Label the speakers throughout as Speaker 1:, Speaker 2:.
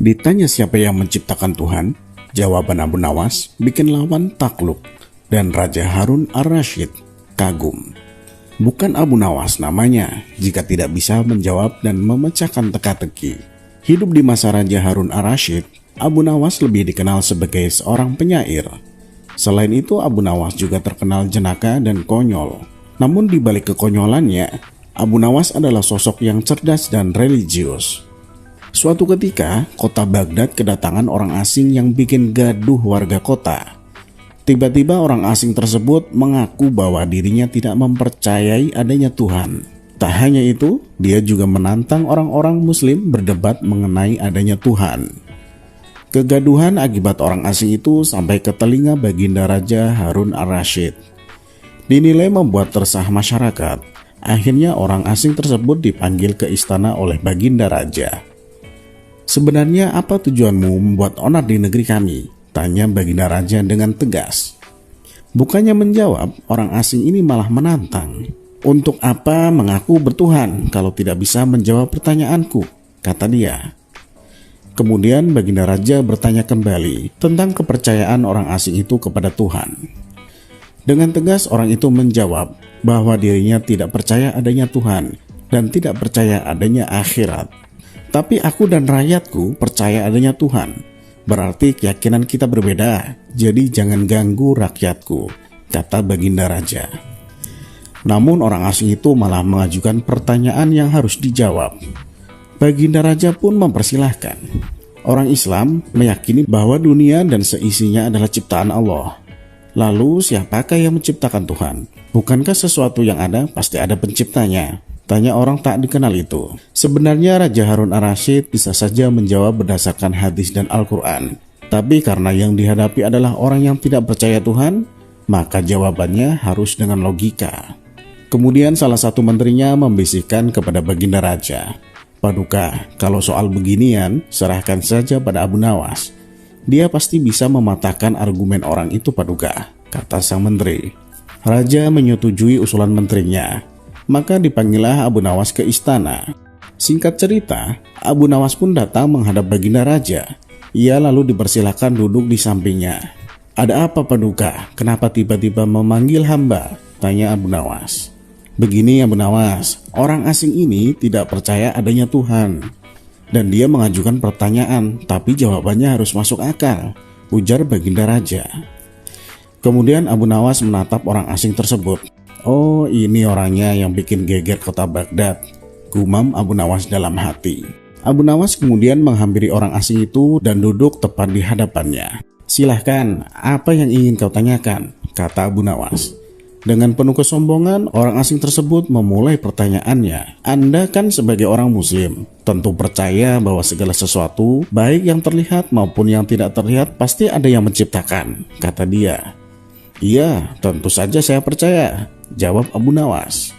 Speaker 1: Ditanya siapa yang menciptakan Tuhan, jawaban Abu Nawas bikin lawan takluk dan Raja Harun ar-Rasyid kagum. Bukan Abu Nawas namanya jika tidak bisa menjawab dan memecahkan teka-teki. Hidup di masa Raja Harun ar-Rasyid, Abu Nawas lebih dikenal sebagai seorang penyair. Selain itu, Abu Nawas juga terkenal jenaka dan konyol. Namun di balik kekonyolannya, Abu Nawas adalah sosok yang cerdas dan religius. Suatu ketika, kota Baghdad kedatangan orang asing yang bikin gaduh warga kota. Tiba-tiba orang asing tersebut mengaku bahwa dirinya tidak mempercayai adanya Tuhan. Tak hanya itu, dia juga menantang orang-orang Muslim berdebat mengenai adanya Tuhan. Kegaduhan akibat orang asing itu sampai ke telinga Baginda Raja Harun ar-Rasyid. Dinilai membuat resah masyarakat. Akhirnya orang asing tersebut dipanggil ke istana oleh Baginda Raja. "Sebenarnya apa tujuanmu membuat onar di negeri kami?" tanya Baginda Raja dengan tegas. Bukannya menjawab, orang asing ini malah menantang. "Untuk apa mengaku bertuhan kalau tidak bisa menjawab pertanyaanku?" kata dia. Kemudian Baginda Raja bertanya kembali tentang kepercayaan orang asing itu kepada Tuhan. Dengan tegas orang itu menjawab bahwa dirinya tidak percaya adanya Tuhan dan tidak percaya adanya akhirat. "Tapi aku dan rakyatku percaya adanya Tuhan. Berarti keyakinan kita berbeda, jadi jangan ganggu rakyatku," kata Baginda Raja. Namun orang asing itu malah mengajukan pertanyaan yang harus dijawab. Baginda Raja pun mempersilahkan. Orang Islam meyakini bahwa dunia dan seisinya adalah ciptaan Allah. Lalu siapakah yang menciptakan Tuhan? Bukankah sesuatu yang ada pasti ada penciptanya? Tanya orang tak dikenal itu. Sebenarnya Raja Harun ar-Rasyid bisa saja menjawab berdasarkan hadis dan Al-Quran. Tapi karena yang dihadapi adalah orang yang tidak percaya Tuhan, maka jawabannya harus dengan logika. Kemudian salah satu menterinya membisikkan kepada Baginda Raja, "Paduka, kalau soal beginian, serahkan saja pada Abu Nawas. Dia pasti bisa mematahkan argumen orang itu, Paduka," kata sang menteri. Raja menyetujui usulan menterinya. Maka dipanggillah Abu Nawas ke istana. Singkat cerita, Abu Nawas pun datang menghadap Baginda Raja. Ia lalu dipersilakan duduk di sampingnya. "Ada apa, Paduka? Kenapa tiba-tiba memanggil hamba?" tanya Abu Nawas. "Begini Abu Nawas, orang asing ini tidak percaya adanya Tuhan. Dan dia mengajukan pertanyaan, tapi jawabannya harus masuk akal," ujar Baginda Raja. Kemudian Abu Nawas menatap orang asing tersebut. "Oh, ini orangnya yang bikin geger kota Baghdad," gumam Abu Nawas dalam hati. Abu Nawas kemudian menghampiri orang asing itu dan duduk tepat di hadapannya. "Silahkan, apa yang ingin kau tanyakan?" kata Abu Nawas. Dengan penuh kesombongan, orang asing tersebut memulai pertanyaannya. "Anda kan sebagai orang Muslim, tentu percaya bahwa segala sesuatu, baik yang terlihat maupun yang tidak terlihat, pasti ada yang menciptakan," kata dia. "Iya, tentu saja saya percaya," jawab Abu Nawas.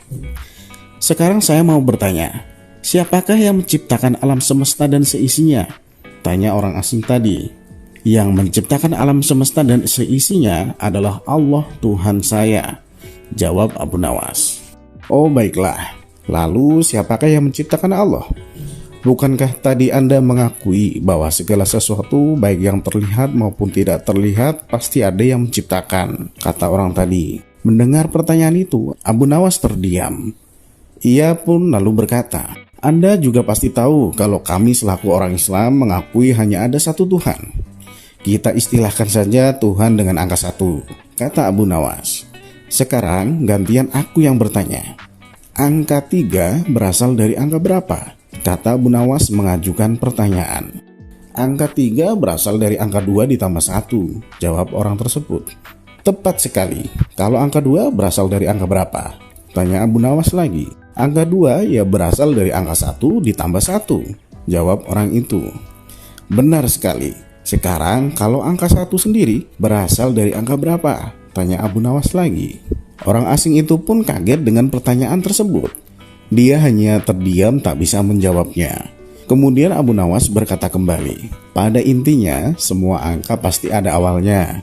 Speaker 1: "Sekarang saya mau bertanya, siapakah yang menciptakan alam semesta dan seisinya?" tanya orang asing tadi. "Yang menciptakan alam semesta dan seisinya adalah Allah Tuhan saya," jawab Abu Nawas. "Oh baiklah, lalu siapakah yang menciptakan Allah? Bukankah tadi Anda mengakui bahwa segala sesuatu baik yang terlihat maupun tidak terlihat pasti ada yang menciptakan?" kata orang tadi. Mendengar pertanyaan itu, Abu Nawas terdiam. Ia pun lalu berkata, "Anda juga pasti tahu kalau kami selaku orang Islam mengakui hanya ada satu Tuhan. Kita istilahkan saja Tuhan dengan angka 1, kata Abu Nawas. "Sekarang gantian aku yang bertanya. Angka 3 berasal dari angka berapa?" kata Abu Nawas mengajukan pertanyaan. "Angka 3 berasal dari angka 2 ditambah 1, jawab orang tersebut. "Tepat sekali. Kalau angka 2 berasal dari angka berapa?" tanya Abu Nawas lagi. "Angka 2 ya berasal dari angka 1 ditambah 1, jawab orang itu. "Benar sekali. Sekarang kalau angka 1 sendiri berasal dari angka berapa?" tanya Abu Nawas lagi. Orang asing itu pun kaget dengan pertanyaan tersebut. Dia hanya terdiam tak bisa menjawabnya. Kemudian Abu Nawas berkata kembali, "Pada intinya semua angka pasti ada awalnya.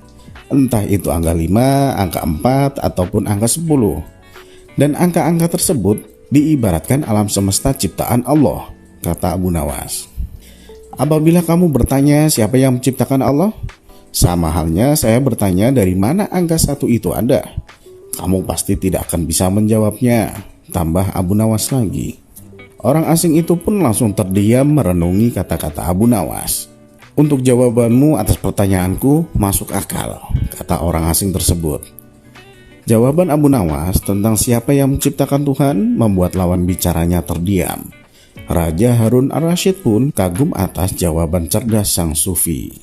Speaker 1: Entah itu angka 5, angka 4, ataupun angka 10. Dan angka-angka tersebut diibaratkan alam semesta ciptaan Allah," kata Abu Nawas. Apabila kamu bertanya siapa yang menciptakan Allah, sama halnya saya bertanya dari mana angka 1 itu ada. Kamu pasti tidak akan bisa menjawabnya, tambah Abu Nawas lagi. Orang asing itu pun langsung terdiam merenungi kata-kata Abu Nawas. Untuk jawabanmu atas pertanyaanku masuk akal, kata orang asing tersebut. Jawaban Abu Nawas tentang siapa yang menciptakan Tuhan membuat lawan bicaranya terdiam. Raja Harun Ar-Rasyid pun kagum atas jawaban cerdas sang sufi.